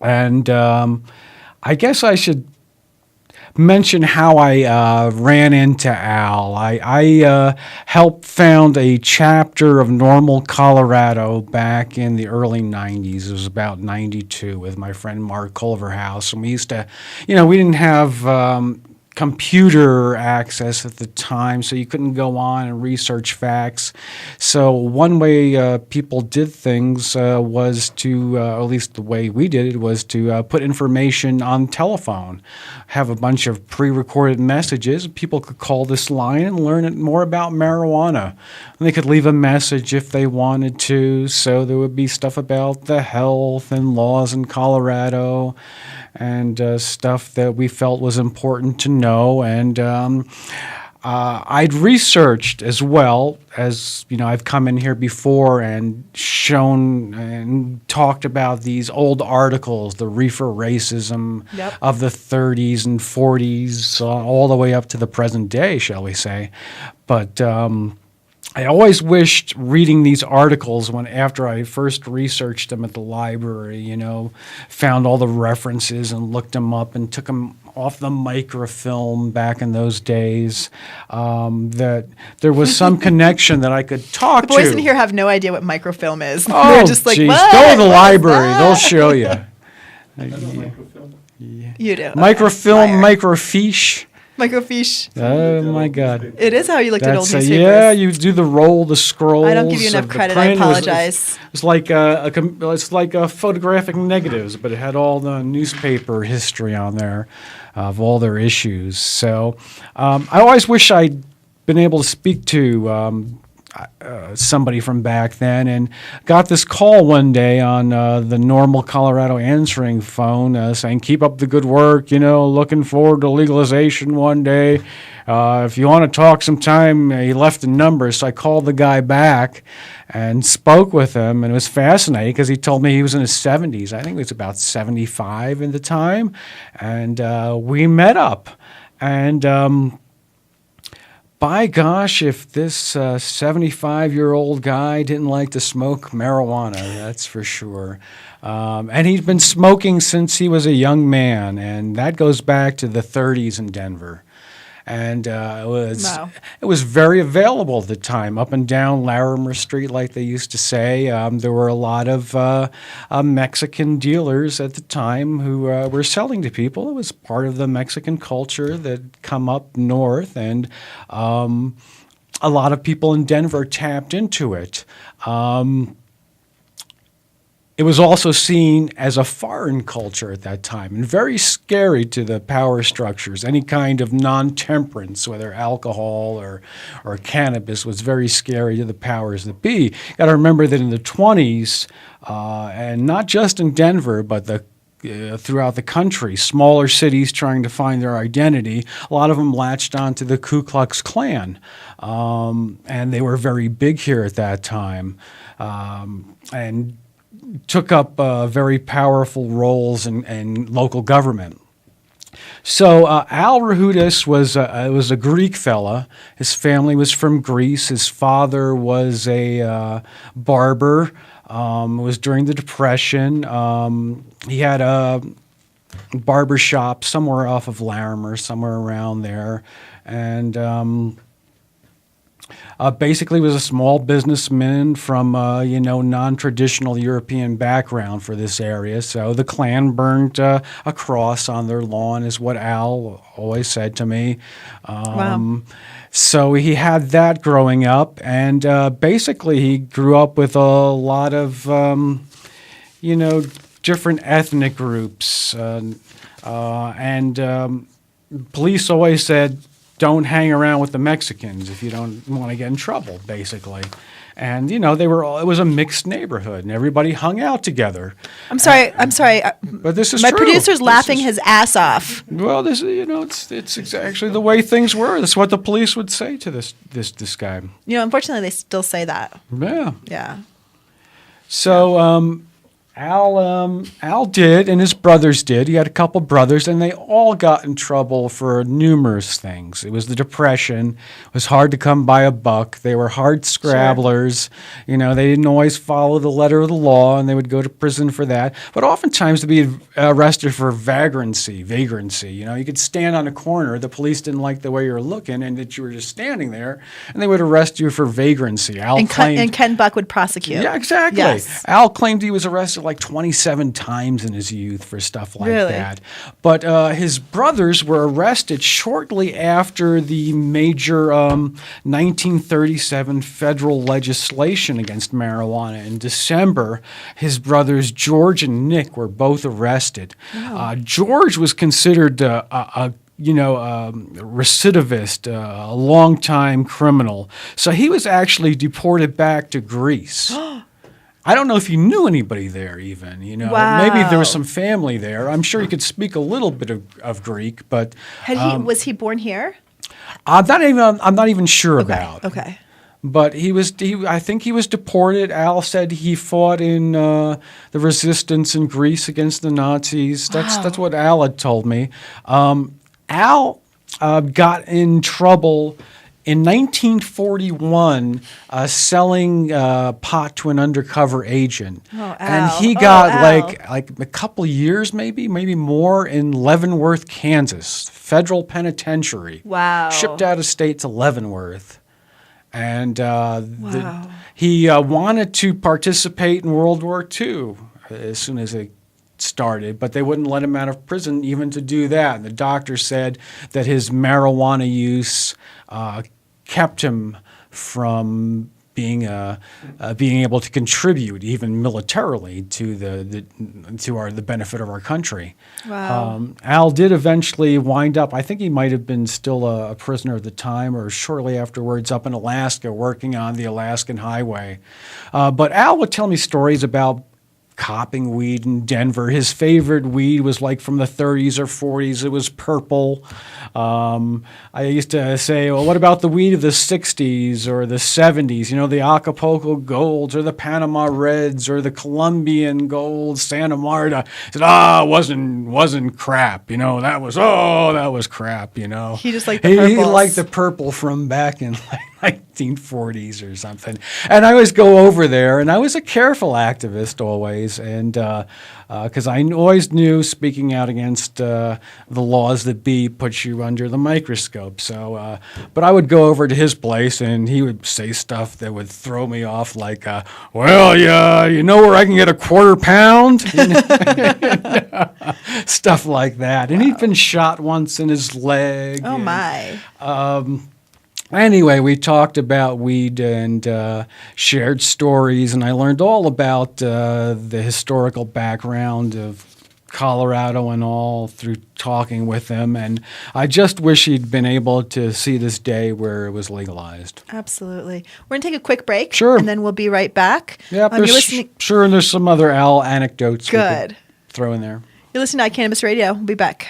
And I guess I should mention how I ran into Al. I helped found a chapter of Normal Colorado back in the early 90s. It was about 92 with my friend Mark Culverhouse. And we used to, we didn't have computer access at the time, so you couldn't go on and research facts. So one way people did things was to, at least the way we did it, was to put information on telephone, have a bunch of pre-recorded messages. People could call this line and learn more about marijuana. And they could leave a message if they wanted to, so there would be stuff about the health and laws in Colorado and stuff that we felt was important to know. And I'd researched as well, as I've come in here before and shown and talked about these old articles, the reefer racism of the 30s and 40s, all the way up to the present day, shall we say. But I always wished reading these articles when after I first researched them at the library, found all the references and looked them up and took them off the microfilm back in those days, that there was some connection that I could talk The boys to. in here have no idea what microfilm is. Oh, They're just like, geez. what? Go to the What is library. that? They'll show you. I know microfilm. You do. Microfilm, Liar. microfiche. Microfiche. Oh, my God. It is how you looked at old newspapers. Yeah, you do the roll, the scrolls. I don't give you enough of the credit. I print. apologize. It's like it's like photographic negatives, but it had all the newspaper history on there of all their issues. So I always wish I'd been able to speak to somebody from back then, and got this call one day on the normal Colorado answering phone saying, keep up the good work, looking forward to legalization one day. If you want to talk sometime, he left a number, so I called the guy back and spoke with him, and it was fascinating because he told me he was in his 70s. I think he was about 75 at the time, and we met up, and by gosh, if this 75-year-old guy didn't like to smoke marijuana, that's for sure. And he's been smoking since he was a young man, and that goes back to the 30s in Denver. And it was very available at the time, up and down Larimer Street, like they used to say. There were a lot of Mexican dealers at the time who were selling to people. It was part of the Mexican culture that come up north, and a lot of people in Denver tapped into it. It was also seen as a foreign culture at that time and very scary to the power structures. Any kind of non-temperance, whether alcohol or cannabis, was very scary to the powers that be. You got to remember that in the 20s, and not just in Denver, but throughout the country, smaller cities trying to find their identity, a lot of them latched onto the Ku Klux Klan, and they were very big here at that time, and took up very powerful roles in local government. So Al Rahudis was a Greek fella. His family was from Greece. His father was a barber. It was during the Depression. He had a barber shop somewhere off of Larimer, somewhere around there, and basically was a small businessman from non-traditional European background for this area. So the Klan burned a cross on their lawn, is what Al always said to me. Wow. So he had that growing up, and basically he grew up with a lot of different ethnic groups, and police always said, don't hang around with the Mexicans if you don't want to get in trouble, basically. And, it was a mixed neighborhood, and everybody hung out together. I'm sorry. But this is My true. producer's laughing his ass off. Well, this it's actually the way things were. That's what the police would say to this guy. Unfortunately, they still say that. Yeah. Yeah. So Al did, and his brothers did. He had a couple brothers, and they all got in trouble for numerous things. It was the Depression. It was hard to come by a buck. They were hard scrabblers. They didn't always follow the letter of the law, and they would go to prison for that. But oftentimes to be arrested for vagrancy. You could stand on a corner. The police didn't like the way you were looking, and that you were just standing there, and they would arrest you for vagrancy. And Ken Buck would prosecute. Yeah, exactly. Yes. Al claimed he was arrested like 27 times in his youth for stuff like Really? that. But his brothers were arrested shortly after the major 1937 federal legislation against marijuana. In December, his brothers George and Nick were both arrested. Wow. George was considered a recidivist, a long-time criminal. So he was actually deported back to Greece. I don't know if he knew anybody there even, Wow. Maybe there was some family there. I'm sure he could speak a little bit of Greek, but Was he born here? I'm not even sure about. Okay. But I think he was deported. Al said he fought in the resistance in Greece against the Nazis. That's what Al had told me. Al got in trouble in 1941 selling pot to an undercover agent. Oh, and Al. he Oh, got Al. like a couple years, maybe more, in Leavenworth, Kansas, federal penitentiary. Wow. Shipped out of state to Leavenworth. And Wow. he wanted to participate in World War II as soon as it started, but they wouldn't let him out of prison even to do that. And the doctor said that his marijuana use kept him from being able to contribute even militarily to the benefit of our country. Wow. Al did eventually wind up, I think he might have been still a prisoner at the time or shortly afterwards, up in Alaska working on the Alaskan Highway. But Al would tell me stories about copping weed in Denver. His favorite weed was like from the 30s or 40s. It was purple. I used to say, well, what about the weed of the 60s or the 70s? You know, the Acapulco Golds or the Panama Reds or the Colombian Gold, Santa Marta. I said, wasn't crap. You know, that was crap, you know. He just liked the He purples. liked the purple from back in like 1940s or something. And I always go over there, and I was a careful activist always, and because I always knew speaking out against the laws that be puts you under the microscope. So, but I would go over to his place, and he would say stuff that would throw me off, like, well, yeah, you know where I can get a quarter pound? Stuff like that. And he'd been shot once in his leg. Oh, and, my. Anyway, we talked about weed and shared stories, and I learned all about the historical background of Colorado and all through talking with him. And I just wish he'd been able to see this day where it was legalized. Absolutely. We're going to take a quick break. Sure. And then we'll be right back. Yeah, You're listening, and there's some other Al anecdotes we Good. could throw in there. you're listening to iCannabis Radio. We'll be back.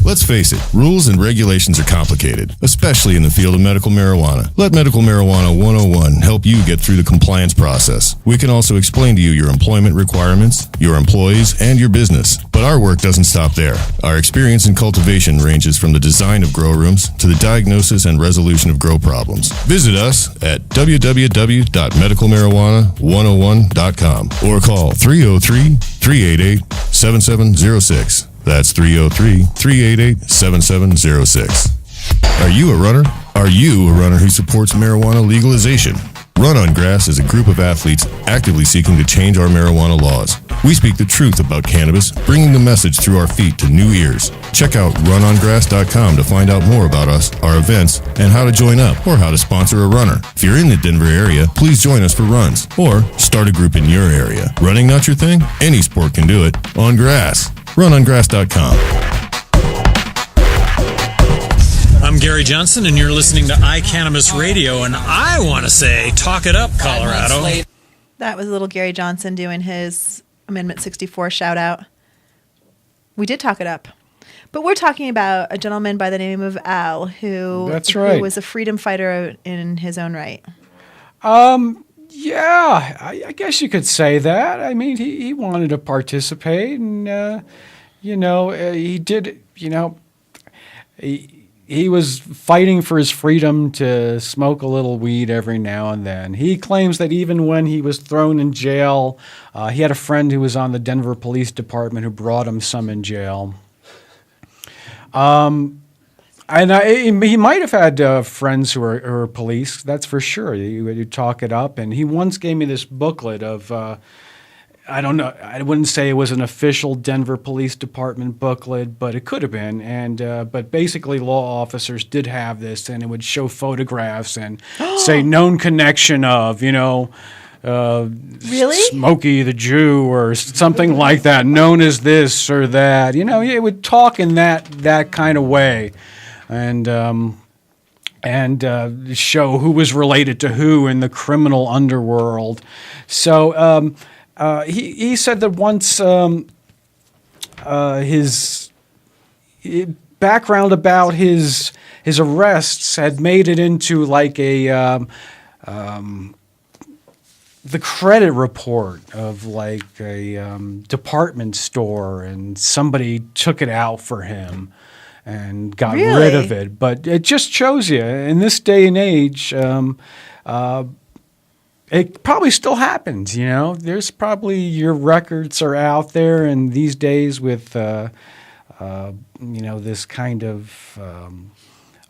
Let's face it, rules and regulations are complicated, especially in the field of medical marijuana. Let Medical Marijuana 101 help you get through the compliance process. We can also explain to you your employment requirements, your employees, and your business. But our work doesn't stop there. Our experience in cultivation ranges from the design of grow rooms to the diagnosis and resolution of grow problems. Visit us at www.medicalmarijuana101.com or call 303-388-7706. That's 303-388-7706. Are you a runner? Are you a runner who supports marijuana legalization? Run on Grass is a group of athletes actively seeking to change our marijuana laws. We speak the truth about cannabis, bringing the message through our feet to new ears. Check out runongrass.com to find out more about us, our events, and how to join up or how to sponsor a runner. If you're in the Denver area, please join us for runs or start a group in your area. Running not your thing? Any sport can do it. On grass. runongrass.com. I'm Gary Johnson, and you're listening to iCannabis Radio, and I want to say, talk it up, Colorado. That was little Gary Johnson doing his Amendment 64 shout out. We did talk it up. But we're talking about a gentleman by the name of Al, who, That's right. who was a freedom fighter in his own right. Yeah, I guess you could say that. I mean, he wanted to participate, and he did. He was fighting for his freedom to smoke a little weed every now and then. He claims that even when he was thrown in jail, he had a friend who was on the Denver Police Department who brought him some in jail. And he might have had friends who are police, that's for sure. You talk it up. And he once gave me this booklet of, I don't know, I wouldn't say it was an official Denver Police Department booklet, but it could have been. And but basically law officers did have this, and it would show photographs and say known connection of, Really? Smokey the Jew or something like that, known as this or that. It would talk in that kind of way. And show who was related to who in the criminal underworld. So he said that once his background about his arrests had made it into like the credit report of like a department store, and somebody took it out for him. and got Really? rid of it. But it just shows you, in this day and age, it probably still happens, you know. There's probably your records are out there, and these days with, this kind of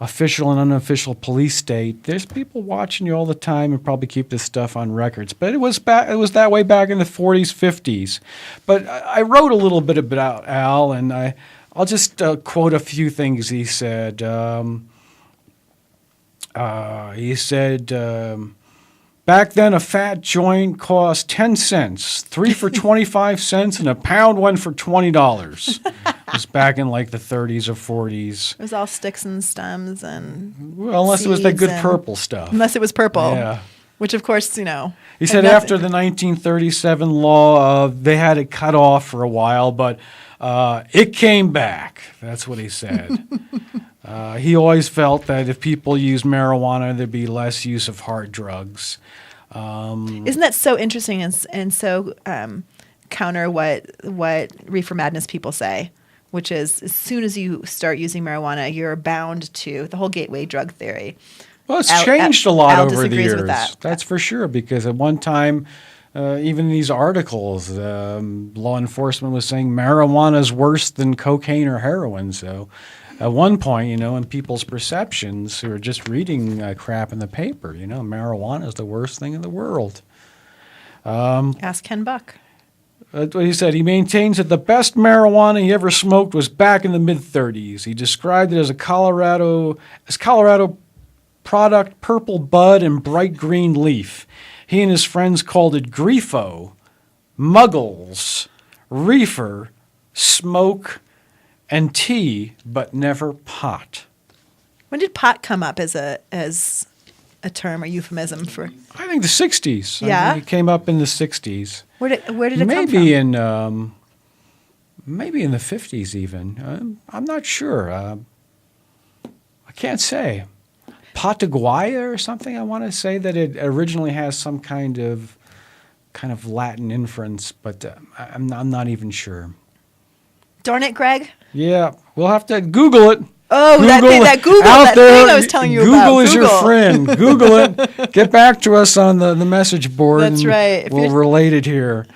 official and unofficial police state, there's people watching you all the time and probably keep this stuff on records. But it was that way back in the 40s, 50s. But I wrote a little bit about Al, and I'll just quote a few things he said. He said. Back then, a fat joint cost 10 cents, 3 for 25 cents, and a pound one for $20. It was back in like the 30s or 40s. It was all sticks and stems and Well, unless it was that seeds good and- purple stuff. Unless it was purple. Yeah. Which, of course, you know. He had said nothing- after the 1937 law, they had it cut off for a while, but it came back. That's what he said. He always felt that if people used marijuana, there'd be less use of hard drugs. Isn't that so interesting and so counter what reefer madness people say, which is as soon as you start using marijuana, you're bound to the whole gateway drug theory. Well, it's Al- changed a lot Al over the disagrees years. with that. That's for sure, because at one time, even these articles, law enforcement was saying marijuana is worse than cocaine or heroin. So at one point, in people's perceptions who are just reading crap in the paper, marijuana is the worst thing in the world. Ask Ken Buck. That's what he said. He maintains that the best marijuana he ever smoked was back in the mid-'30s. He described it as Colorado product, purple bud and bright green leaf. He and his friends called it Grifo, Muggles, Reefer, Smoke, and tea, but never pot. When did pot come up as a term or euphemism for? I think the 60s. Yeah? I think it came up in the 60s. Where did it come from? Maybe in the 50s even. I'm not sure. I can't say. Pataguaya or something. I want to say that it originally has some kind of Latin inference, but I'm not even sure. Darn it, Greg. Yeah, we'll have to Google it. Oh, that Google, out that there, thing I was telling you Google about. Google is your friend. Google it. Get back to us on the message board. That's and right. If We'll you're- relate it here.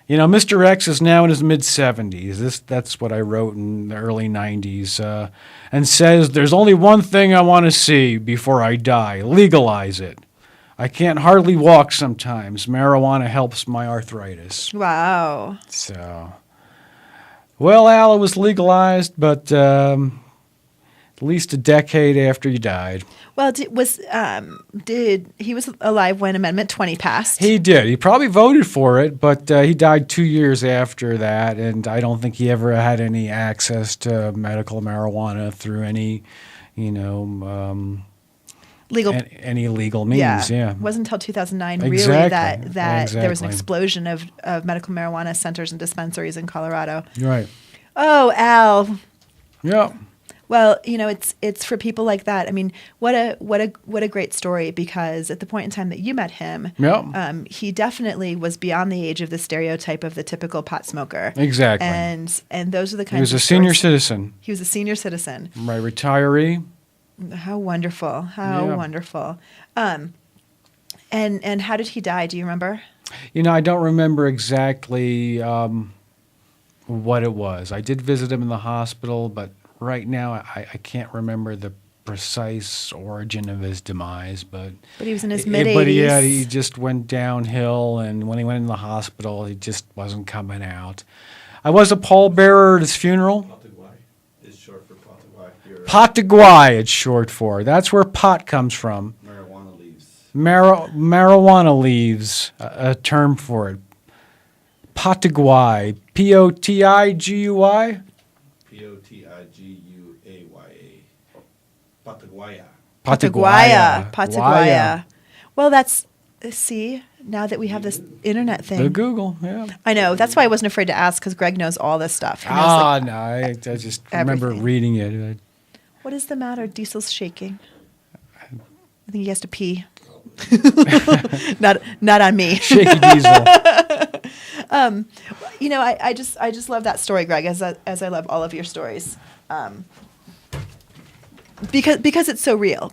Mr. X is now in his mid-70s. That's what I wrote in the early 90s. And says, there's only one thing I want to see before I die. Legalize it. I can't hardly walk sometimes. Marijuana helps my arthritis. Wow. So, well, Al, it was legalized, but at least a decade after he died. Well, he was alive when Amendment 20 passed? He did. He probably voted for it, but he died 2 years after that, and I don't think he ever had any access to medical marijuana through any, Legal. any legal means. Yeah. It wasn't until 2009 really Exactly. that there was an Exactly. explosion of medical marijuana centers and dispensaries in Colorado. Right. Oh, Al. Yeah. Well, it's for people like that. I mean, what a great story, because at the point in time that you met him, Yep. he definitely was beyond the age of the stereotype of the typical pot smoker. Exactly. And those are the kinds. He was of a senior stories- citizen. He was a senior citizen. Right. Retiree. How wonderful! How Yeah. wonderful! And how did he die? Do you remember? I don't remember exactly what it was. I did visit him in the hospital, but right now I can't remember the precise origin of his demise. But he was in his mid-80s. But yeah, he just went downhill, and when he went in the hospital, he just wasn't coming out. I was a pallbearer at his funeral. Pataguay is short for Pataguay. Pataguay, it's short for. That's where pot comes from. Marijuana leaves. Marijuana leaves, a term for it. Pataguay, P-O-T-I-G-U-I? P-O-T-I-G-U-A-Y-A. Pataguaya. Pataguaya. Guaya. Well, see, now that we have this internet thing. The Google, yeah. I know. That's why I wasn't afraid to ask, because Greg knows all this stuff. He knows, No, I just remember everything. reading it. what is the matter? Diesel's shaking. I think he has to pee. not on me. Shaky Diesel. I just love that story, Greg, as I love all of your stories, because it's so real.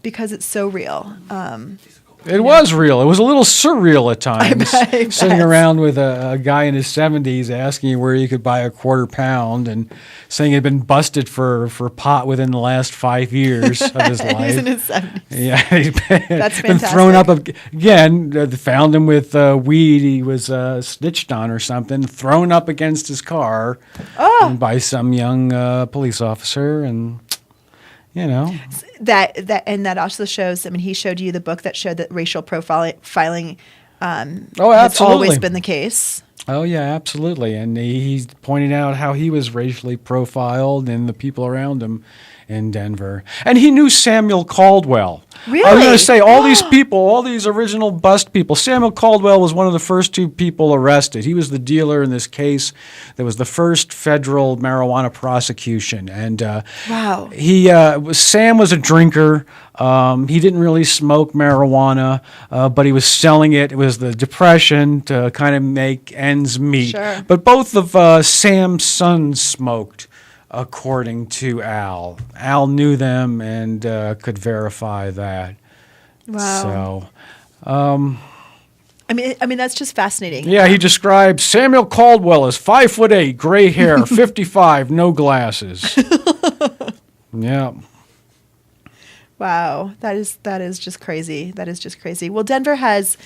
It was real. It was a little surreal at times. I Sitting bet. around with a guy in his 70s asking you where you could buy a quarter pound and saying he'd been busted for pot within the last 5 years of his life. He's in his 70s. Yeah, he's been, That's been thrown up again. Found him with weed he was snitched on or something, thrown up against his car by some young police officer, and That also shows. I mean, he showed you the book that showed that racial profiling. Oh, has absolutely. always been the case. Oh, yeah, absolutely. And he pointed out how he was racially profiled and the people around him in Denver. And he knew Samuel Caldwell. Really? I was going to say, all these people, all these original bust people. Samuel Caldwell was one of the first 2 people arrested. He was the dealer in this case. That was the first federal marijuana prosecution. And Wow. Sam was a drinker. He didn't really smoke marijuana, but he was selling it. It was the Depression to kind of make ends meet. Sure. But both of Sam's sons smoked, according to Al. Al knew them and could verify that. Wow. So, I mean, that's just fascinating. yeah, he described Samuel Caldwell as 5'8", gray hair, 55, no glasses. Yeah. Wow, that is just crazy. That is just crazy. Well, Denver has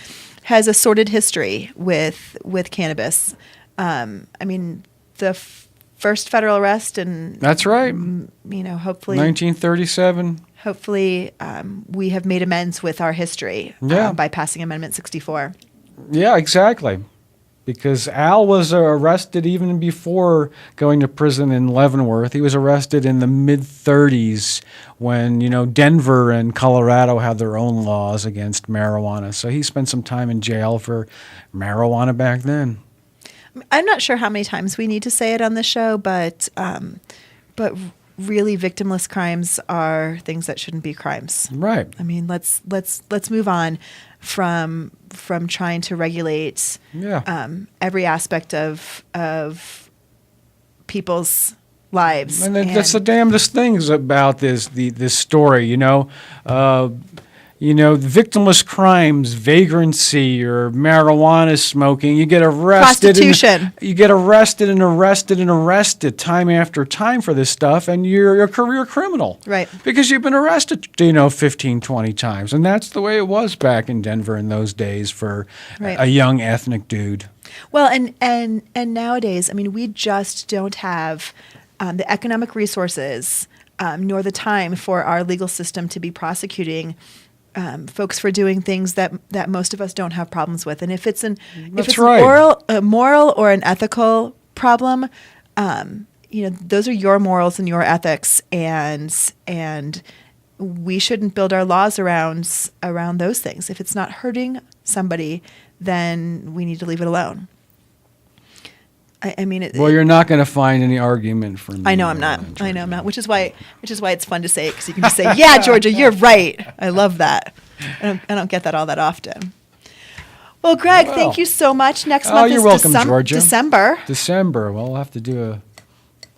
a sordid history with cannabis. I mean, the first federal arrest, and That's right. hopefully 1937. we have made amends with our history by passing Amendment 64. Yeah, exactly. Because Al was arrested even before going to prison in Leavenworth. He was arrested in the mid-30s when, Denver and Colorado had their own laws against marijuana. So he spent some time in jail for marijuana back then. I'm not sure how many times we need to say it on the show, but really, victimless crimes are things that shouldn't be crimes. Right. I mean, let's move on from trying to regulate every aspect of people's lives. And that's the damnedest things about this story, victimless crimes, vagrancy, or marijuana smoking. You get arrested. Prostitution. You get arrested and arrested and arrested time after time for this stuff, and you're a career criminal. Right. Because you've been arrested, 15, 20 times. And that's the way it was back in Denver in those days for a young ethnic dude. Well, and nowadays, I mean, we just don't have the economic resources nor the time for our legal system to be prosecuting folks for doing things that most of us don't have problems with. And if it's a moral or an ethical problem, those are your morals and your ethics, and we shouldn't build our laws around those things. If it's not hurting somebody, then we need to leave it alone. I mean, you're not going to find any argument from me. I know I'm not. Which is why it's fun to say it, because you can just say, "Yeah, Georgia, you're right." I love that. I don't get that all that often. Well, Greg, thank you so much. Next month you're is welcome, Georgia. December. Well, we'll have to do a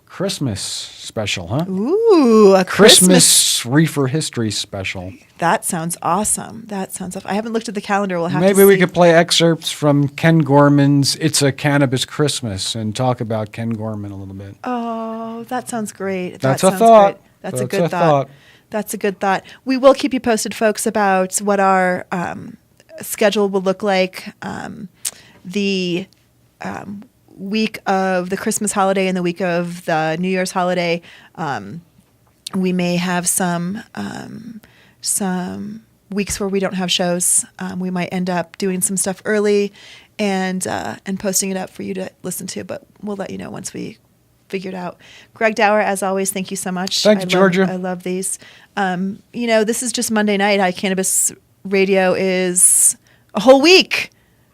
Christmas special, huh? Ooh, a Christmas. Reefer History special. That sounds awesome. I haven't looked at the calendar. We'll have Maybe to see. we could play excerpts from Ken Gorman's "It's a Cannabis Christmas" and talk about Ken Gorman a little bit. Oh, that sounds great. That's that a sounds thought. Great. That's a good thought. That's a good thought. We will keep you posted, folks, about what our schedule will look like. The week of the Christmas holiday and the week of the New Year's holiday, we may have some weeks where we don't have shows. We might end up doing some stuff early and posting it up for you to listen to, but we'll let you know once we figure it out. Greg Daurer, as always, thank you so much. Thanks, Georgia. I love these. This is just Monday night. Cannabis Radio is a whole week.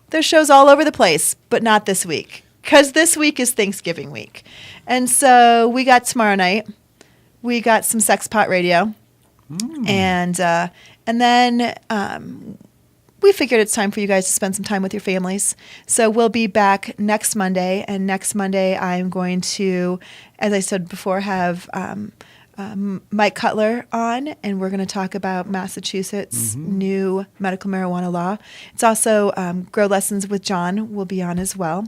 There's shows all over the place, but not this week, because this week is Thanksgiving week. And so we got tomorrow night. We got some Sex Pot Radio. And then we figured it's time for you guys to spend some time with your families. So we'll be back next Monday. And next Monday, I'm going to, as I said before, have Mike Cutler on, and we're going to talk about Massachusetts' new medical marijuana law. It's also Grow Lessons with John will be on as well.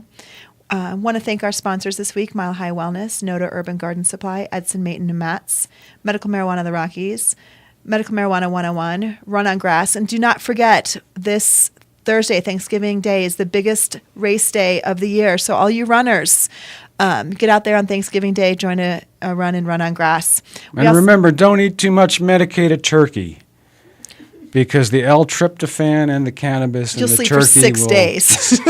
I want to thank our sponsors this week, Mile High Wellness, Noda Urban Garden Supply, Edson Mayton and Matts, Medical Marijuana of the Rockies, Medical Marijuana 101, Run on Grass. And do not forget, this Thursday, Thanksgiving Day, is the biggest race day of the year. So all you runners, get out there on Thanksgiving Day, join a run and Run on Grass. And remember, don't eat too much medicated turkey, because the L-tryptophan and the cannabis and You'll the sleep turkey for 6 will... days.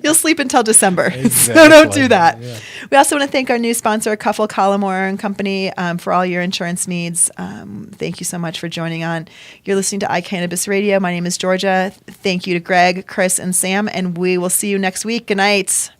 You'll sleep until December. Exactly. So don't do that. Yeah. We also want to thank our new sponsor, Cuffle Collimore and Company, for all your insurance needs. Thank you so much for joining on. You're listening to iCannabis Radio. My name is Georgia. Thank you to Greg, Chris, and Sam, and we will see you next week. Good night.